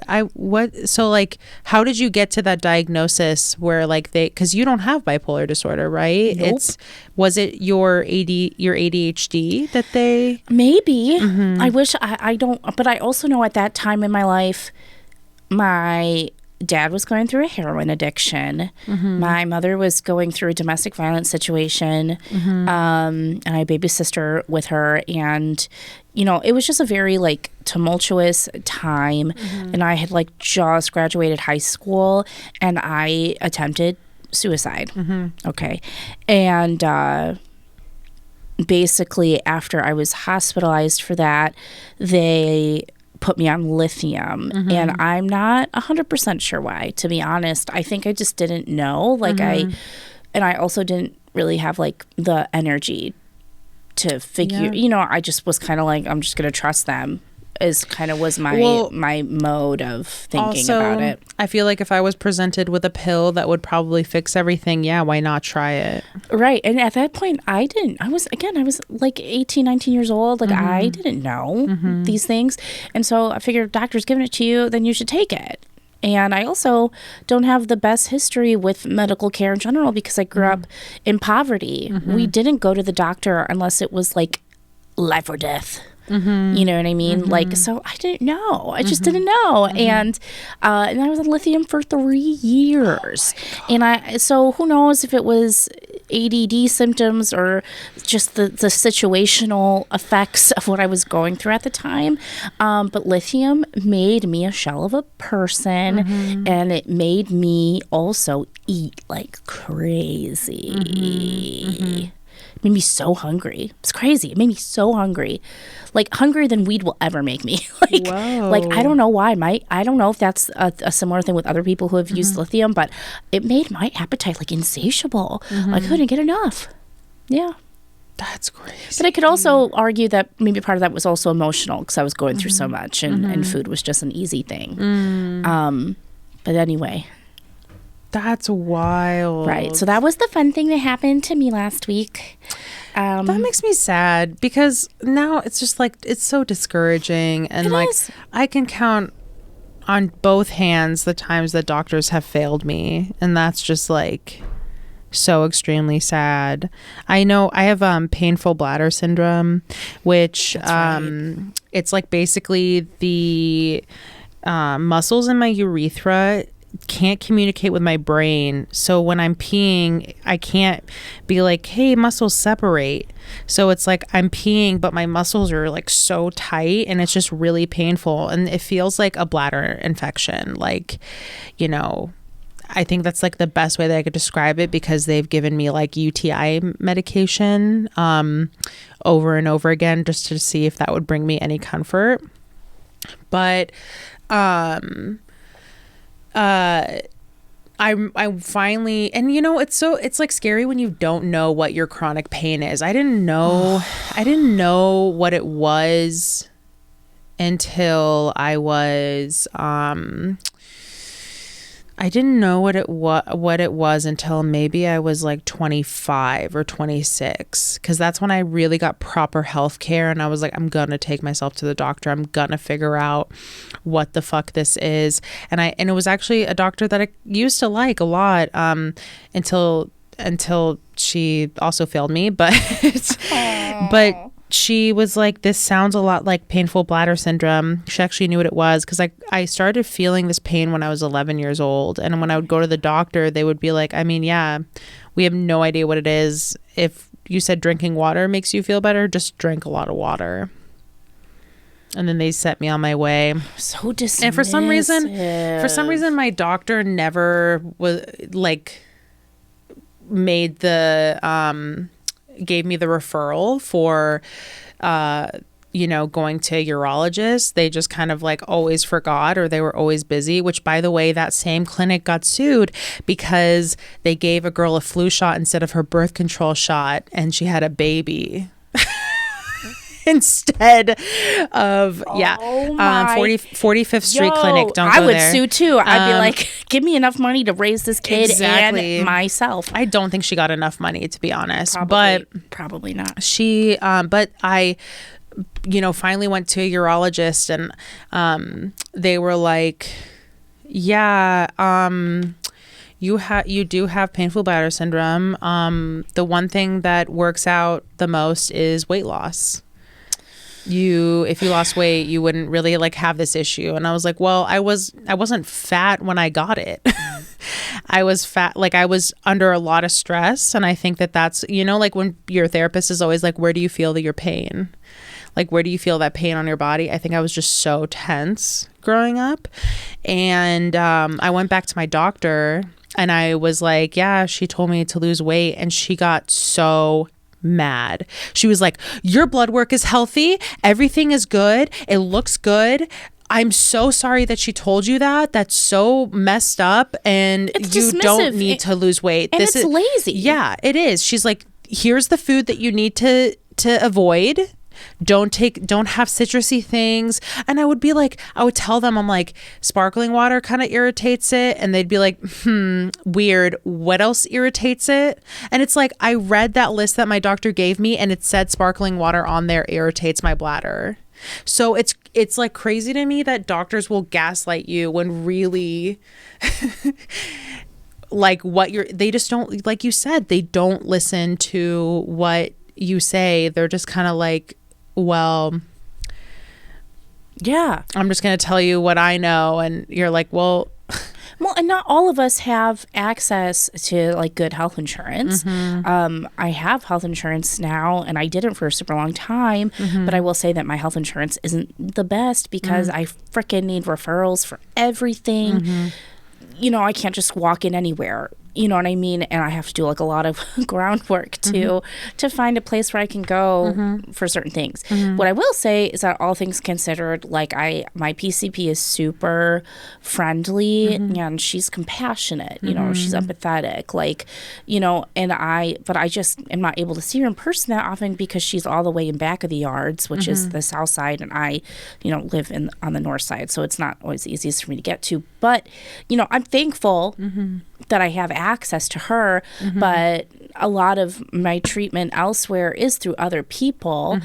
so like, how did you get to that diagnosis where like because you don't have bipolar disorder, right? Nope. Was it your ADHD that they? Maybe. I wish I don't, but I also know at that time in my life, my dad was going through a heroin addiction. My mother was going through a domestic violence situation. And I had a baby sister with her. And, it was just a very like tumultuous time. And I had like just graduated high school and I attempted suicide. Okay. And basically after I was hospitalized for that, they put me on lithium and I'm not 100% sure why, to be honest. I think I just didn't know, like and I also didn't really have like the energy to figure, I just was kind of like, I'm just going to trust them is kind of was my mode of thinking about it. I feel like if I was presented with a pill that would probably fix everything, yeah, why not try it? Right. And at that point, I was like 18, 19 years old. Like I didn't know these things. And so I figured if doctor's giving it to you, then you should take it. And I also don't have the best history with medical care in general because I grew up in poverty. We didn't go to the doctor unless it was like life or death. You know what I mean? Like, so I didn't know. I just didn't know. And I was on lithium for 3 years. So who knows if it was ADD symptoms or just the situational effects of what I was going through at the time. But lithium made me a shell of a person and it made me also eat like crazy. It made me so hungry. It's crazy. It made me so hungry. Like hungrier than weed will ever make me. Like I don't know why. I don't know if that's a similar thing with other people who have used lithium, but it made my appetite like insatiable. I couldn't get enough. Yeah. That's crazy. But I could also argue that maybe part of that was also emotional because I was going through so much and food was just an easy thing. But anyway. That's wild. Right. So that was the fun thing that happened to me last week. That makes me sad because now it's just like, it's so discouraging. And like, I can count on both hands the times that doctors have failed me. And that's just like so extremely sad. I know I have painful bladder syndrome, which it's like basically the muscles in my urethra can't communicate with my brain. So when I'm peeing, I can't be like, hey, muscles separate. So it's like I'm peeing, but my muscles are like so tight and it's just really painful. And it feels like a bladder infection. Like, you know, I think that's like the best way that I could describe it because they've given me like UTI medication over and over again just to see if that would bring me any comfort. But I finally, and you know, it's like scary when you don't know what your chronic pain is. I didn't know what it was until I was I didn't know what it was until maybe I was like 25 or 26, because that's when I really got proper health care and I was like, I'm gonna take myself to the doctor. I'm gonna figure out what the fuck this is. And it was actually a doctor that I used to like a lot until she also failed me, but she was like, this sounds a lot like painful bladder syndrome. She actually knew what it was because I started feeling this pain when I was 11 years old. And when I would go to the doctor, they would be like, I mean, yeah, we have no idea what it is. If you said drinking water makes you feel better, just drink a lot of water. And then they set me on my way. So dismissive. And for some reason, my doctor never was like made the gave me the referral for going to a urologist. They just kind of like always forgot, or they were always busy, which, by the way, that same clinic got sued because they gave a girl a flu shot instead of her birth control shot, and she had a baby instead of 45th Street Clinic. Don't go there. I would sue too. I'd be like, give me enough money to raise this kid and myself. I don't think she got enough money, to be honest. Probably not. She but I finally went to a urologist, and they were like, you do have painful bladder syndrome. The one thing that works out the most is weight loss. If you lost weight, you wouldn't really like have this issue. And I was like, well, I wasn't fat when I got it. I was fat, like I was under a lot of stress. And I think that's, like when your therapist is always like, where do you feel your pain? Like, where do you feel that pain on your body? I think I was just so tense growing up. And I went back to my doctor and I was like, yeah, she told me to lose weight. And she got so mad. She was like, your blood work is healthy. Everything is good. It looks good. I'm so sorry that she told you that. That's so messed up. And it's you dismissive. Don't need to lose weight. And it's lazy. Yeah, it is. She's like, here's the food that you need to avoid. Don't have citrusy things. And I would tell them, I'm like, sparkling water kind of irritates it. And they'd be like, weird. What else irritates it? And it's like, I read that list that my doctor gave me and it said sparkling water on there irritates my bladder. So it's like crazy to me that doctors will gaslight you when really like they just don't, like you said, they don't listen to what you say. They're just kind of like, well, yeah, I'm just going to tell you what I know. And you're like, well, and not all of us have access to like good health insurance. I have health insurance now, and I didn't for a super long time, but I will say that my health insurance isn't the best because I freaking need referrals for everything. I can't just walk in anywhere. you know what I mean? And I have to do like a lot of groundwork to find a place where I can go for certain things. What I will say is that all things considered, like my PCP is super friendly and she's compassionate, you know, she's empathetic, like, you know, but I just am not able to see her in person that often because she's all the way in back of the yards, which is the south side, and I, you know, live on the north side, so it's not always the easiest for me to get to. But, you know, I'm thankful that I have access to her, but a lot of my treatment elsewhere is through other people.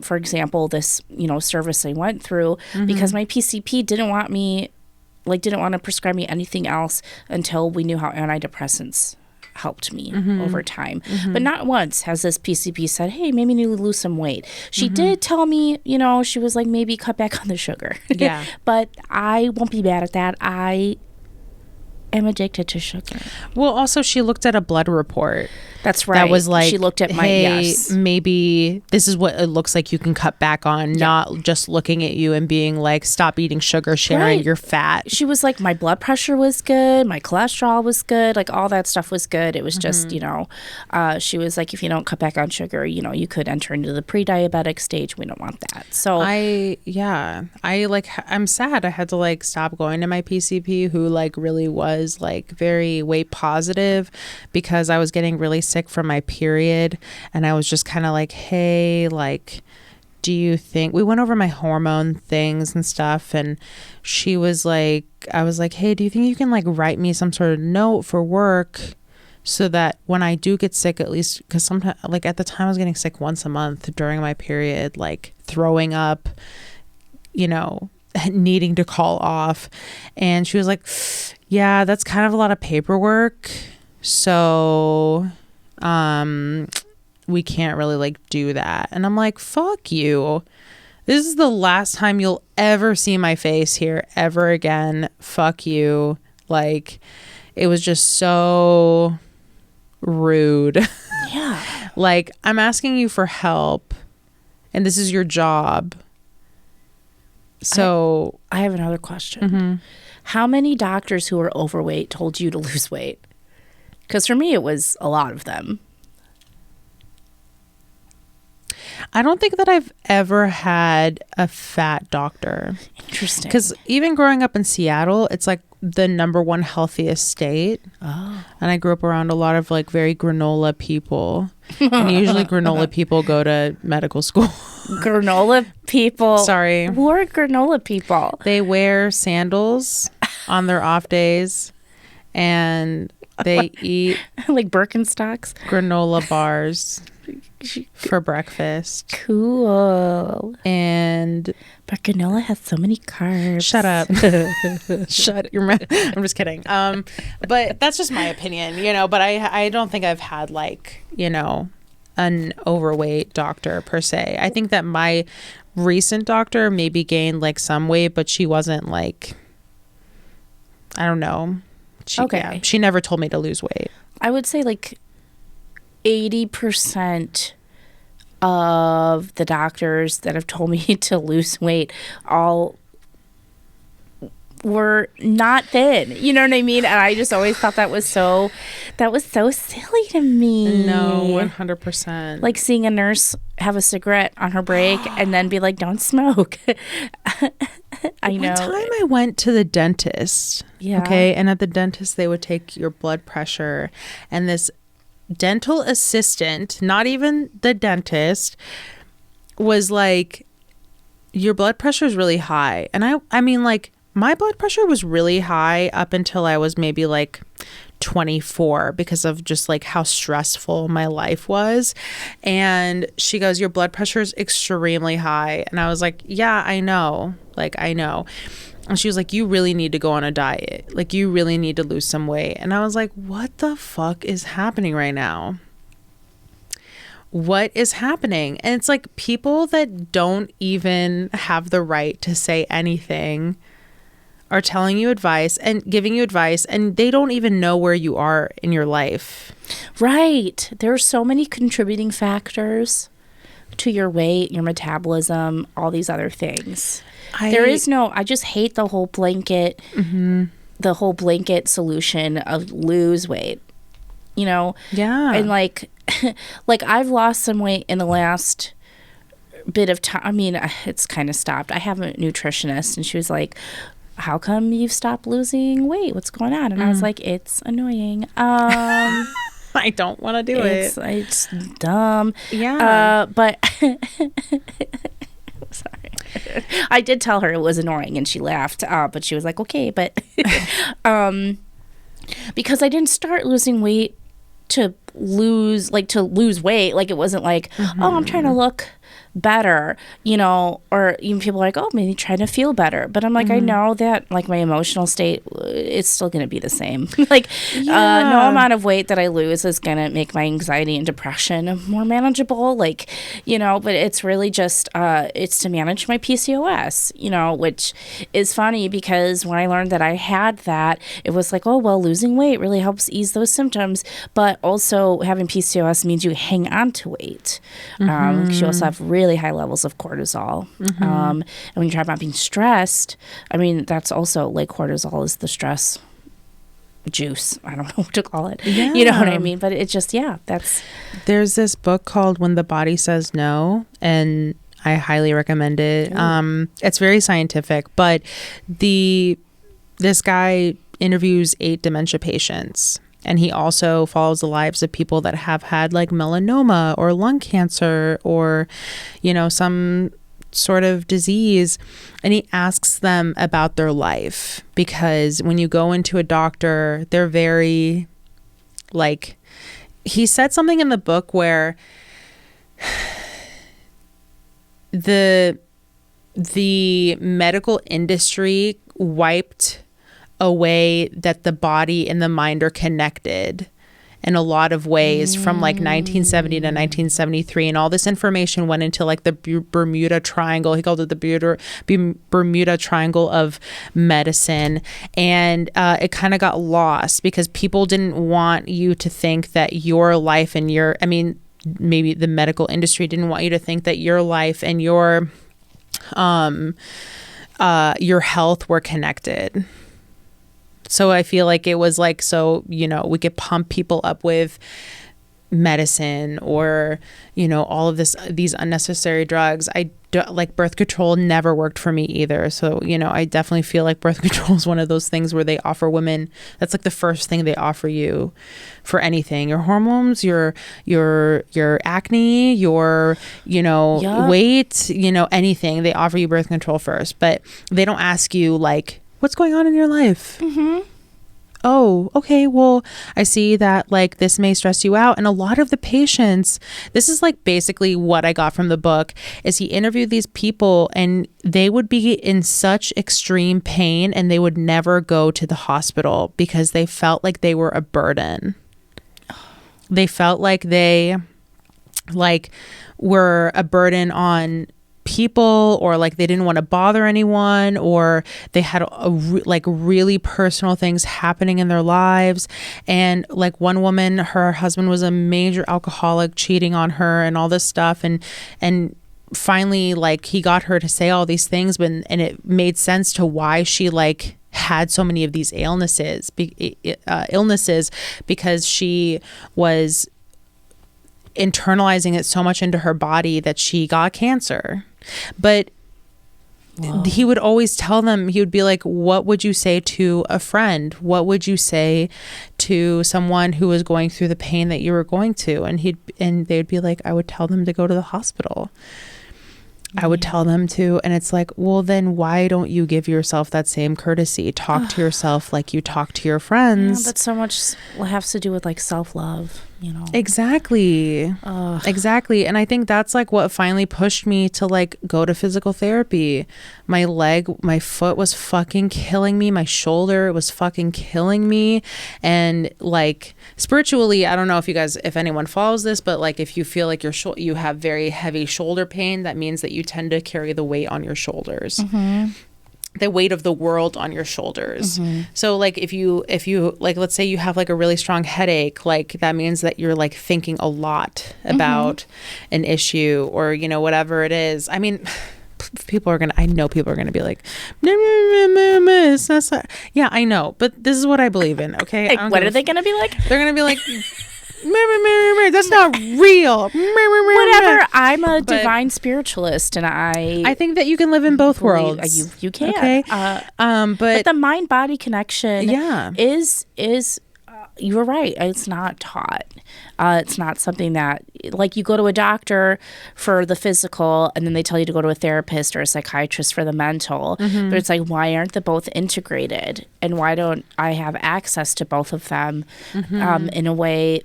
For example, this, you know, service I went through, because my PCP didn't want to prescribe me anything else until we knew how antidepressants helped me over time. But not once has this PCP said, hey, maybe you need to lose some weight. She did tell me, you know, she was like, maybe cut back on the sugar. Yeah. But I won't be bad at that. I am addicted to sugar. Well, also she looked at a blood report. That's right. That was like, she looked at my, hey, maybe this is what it looks like you can cut back on, not just looking at you and being like, stop eating sugar, Sharron, you're fat. She was like, my blood pressure was good, my cholesterol was good, like all that stuff was good. It was just, you know, she was like, if you don't cut back on sugar, you know, you could enter into the pre-diabetic stage. We don't want that. So I'm sad I had to like stop going to my PCP, who like really was like very weight positive, because I was getting really sick from my period, and I was just kind of like, hey, like, do you think, we went over my hormone things and stuff, and she was like, I was like, hey, do you think you can like write me some sort of note for work so that when I do get sick, at least, because sometimes, like at the time I was getting sick once a month during my period, like throwing up, you know, needing to call off. And she was like, yeah, that's kind of a lot of paperwork, so we can't really like do that. And I'm like, fuck you, this is the last time you'll ever see my face here ever again. Fuck you. Like, it was just so rude. Yeah. Like, I'm asking you for help and this is your job. So I have another question. How many doctors who are overweight told you to lose weight? Because for me, it was a lot of them. I don't think that I've ever had a fat doctor. Interesting. Because even growing up in Seattle, it's like the #1 healthiest state. Oh. And I grew up around a lot of like very granola people. And usually granola people go to medical school. Granola people? Sorry. Who are granola people? They wear sandals on their off days, and they eat like Birkenstocks, granola bars for breakfast. Cool. And but granola has so many carbs. Shut up. Shut your mouth. I'm just kidding. But that's just my opinion, you know. But I don't think I've had like, you know, an overweight doctor per se. I think that my recent doctor maybe gained like some weight, but she wasn't like, I don't know. She never told me to lose weight. I would say like 80% of the doctors that have told me to lose weight all were not thin. You know what I mean? And I just always thought that was so silly to me. No, 100%. Like seeing a nurse have a cigarette on her break and then be like, don't smoke. I know. One time I went to the dentist. Yeah. Okay. And at the dentist, they would take your blood pressure, and this dental assistant, not even the dentist, was like, your blood pressure is really high. And I mean, like, my blood pressure was really high up until I was maybe like 24 because of just like how stressful my life was. And she goes, your blood pressure is extremely high. And I was like, yeah, I know. Like, I know. And she was like, you really need to go on a diet. Like, you really need to lose some weight. And I was like, what the fuck is happening right now? What is happening? And it's like people that don't even have the right to say anything are telling you advice and giving you advice, and they don't even know where you are in your life. Right. There are so many contributing factors to your weight, your metabolism, all these other things. I just hate the whole blanket the whole blanket solution of lose weight, you know? Yeah. And like I've lost some weight in the last bit of time. I mean, it's kind of stopped. I have a nutritionist, and she was like, how come you've stopped losing weight? What's going on? And I was like, it's annoying. I don't want to do it. It's dumb. Yeah. But sorry. I did tell her it was annoying, and she laughed. But she was like, okay. But because I didn't start losing weight to lose weight. Like, it wasn't like, oh, I'm trying to look better, you know, or even people are like, oh, maybe trying to feel better. But I'm like, I know that like my emotional state is still going to be the same. Like, no amount of weight that I lose is going to make my anxiety and depression more manageable. Like, you know, but it's really just, it's to manage my PCOS, you know, which is funny because when I learned that I had that, it was like, oh, well, losing weight really helps ease those symptoms. But also having PCOS means you hang on to weight. Because you also have really high levels of cortisol. And when you talk about being stressed, I mean, that's also like cortisol is the stress juice. I don't know what to call it. Yeah. You know what I mean? But it's just, There's this book called When the Body Says No, and I highly recommend it. It's very scientific, but this guy interviews 8 dementia patients. And he also follows the lives of people that have had like melanoma or lung cancer or, you know, some sort of disease. And he asks them about their life, because when you go into a doctor, they're very like, he said something in the book where the medical industry wiped away that the body and the mind are connected in a lot of ways from like 1970 to 1973, and all this information went into like the Bermuda Triangle. He called it the Bermuda Triangle of medicine, and it kind of got lost because people didn't want you to think that your life and maybe the medical industry didn't want you to think that your life and your health were connected. So I feel like it was like, so, you know, we could pump people up with medicine or, you know, all of these unnecessary drugs. Like birth control never worked for me either. So, you know, I definitely feel like birth control is one of those things where they offer women, that's like the first thing they offer you for anything, your hormones, your acne, your, you know, weight, you know, anything. They offer you birth control first, but they don't ask you like, what's going on in your life? Oh, okay. Well, I see that like this may stress you out. And a lot of the patients, this is like basically what I got from the book, is he interviewed these people and they would be in such extreme pain and they would never go to the hospital because they felt like they were a burden. They felt like they like were a burden on people, or like they didn't want to bother anyone, or they had like really personal things happening in their lives. And like one woman, her husband was a major alcoholic, cheating on her and all this stuff, and finally like he got her to say all these things, and it made sense to why she like had so many of these illnesses because she was internalizing it so much into her body that she got cancer. But he would always tell them, he would be like, what would you say to a friend? What would you say to someone who was going through the pain that you were going to? And they'd be like, I would tell them to go to the hospital. I would tell them to, and it's like, well, then why don't you give yourself that same courtesy? Talk to yourself like you talk to your friends. Yeah, but so much has to do with like self-love, you know? Exactly. Exactly. And I think that's like what finally pushed me to like go to physical therapy. My foot was fucking killing me. My shoulder was fucking killing me. And like spiritually, I don't know if anyone follows this, but like if you feel like you have very heavy shoulder pain, that means that you tend to carry the weight on your shoulders. The weight of the world on your shoulders. So like if you like, let's say you have like a really strong headache, like that means that you're like thinking a lot about an issue, or, you know, whatever it is. I mean, I know people are gonna be like, it's not so. Yeah, I know, but this is what I believe in. Okay, Like, what are they gonna be like? They're gonna be like, that's not real. Whatever. I'm a divine spiritualist, and I think that you can live in both worlds. You can. Okay. But the mind body connection, is you were right. It's not taught. It's not something that, like, you go to a doctor for the physical and then they tell you to go to a therapist or a psychiatrist for the mental. But it's like, why aren't they both integrated? And why don't I have access to both of them in a way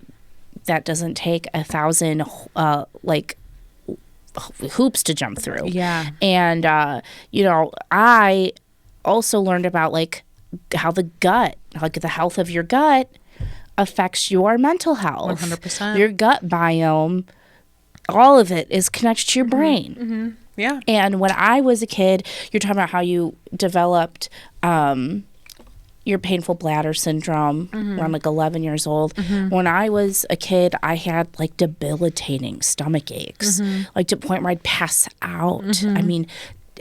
that doesn't take 1,000 hoops to jump through? Yeah. And, I also learned about, like, how the gut, like the health of your gut affects your mental health. 100%. Your gut biome, all of it is connected to your brain. Yeah. And when I was a kid, you're talking about how you developed your painful bladder syndrome around like 11 years old. When I was a kid, I had like debilitating stomach aches, like to the point where I'd pass out. I mean,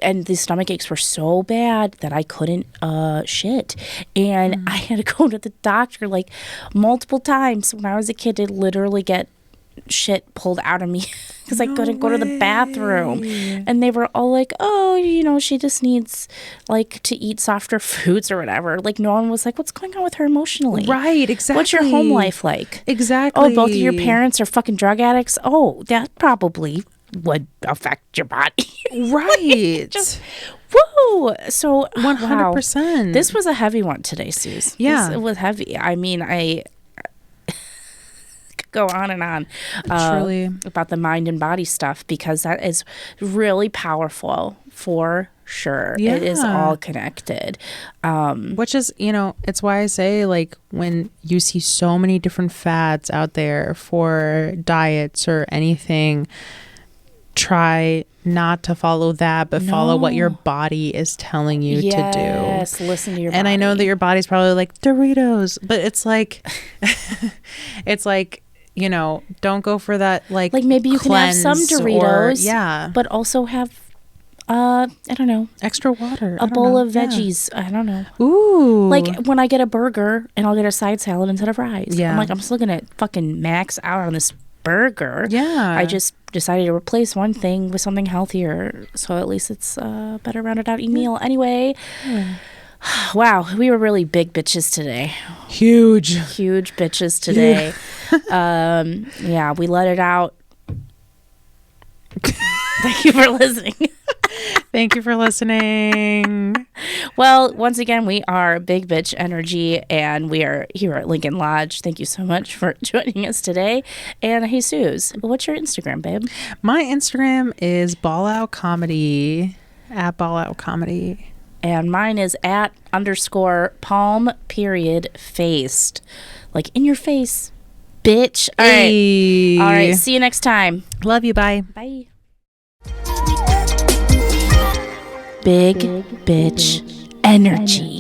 and the stomach aches were so bad that I couldn't shit. And I had to go to the doctor like multiple times when I was a kid to literally get shit pulled out of me because I couldn't go to the bathroom. And they were all like, oh, she just needs like to eat softer foods or whatever. Like, no one was like, what's going on with her emotionally? Right, exactly. What's your home life like? Exactly. Oh, both of your parents are fucking drug addicts? Oh, that probably would affect your body. Right. Just whoa. So 100%. Wow. This was a heavy one today, Suze. Yeah. It was heavy. I mean, I could go on and on Truly about the mind and body stuff because that is really powerful for sure. Yeah. It is all connected. Which is, it's why I say, like, when you see so many different fads out there for diets or anything, try not to follow that, but follow what your body is telling you to do. Yes, listen to your body. And I know that your body's probably like, Doritos, but it's like, don't go for that, like maybe you can have some Doritos, but also have, I don't know, extra water, a bowl of veggies. I don't know. Ooh. Like when I get a burger and I'll get a side salad instead of rice. Yeah. I'm like, I'm still going to fucking max out on this burger. Yeah. I just decided to replace one thing with something healthier, so at least it's a better rounded out meal. Anyway, wow, we were really big bitches today. Huge bitches today. Yeah, we let it out. Thank you for listening. Thank you for listening. Well, once again, we are Big Bitch Energy, and we are here at Lincoln Lodge. Thank you so much for joining us today. And Jesus, what's your Instagram, babe? My Instagram is balloutcomedy, at balloutcomedy. And mine is @_palm_faced. Like in your face, bitch. All right. All right. See you next time. Love you. Bye. Bye. Big Bitch Energy.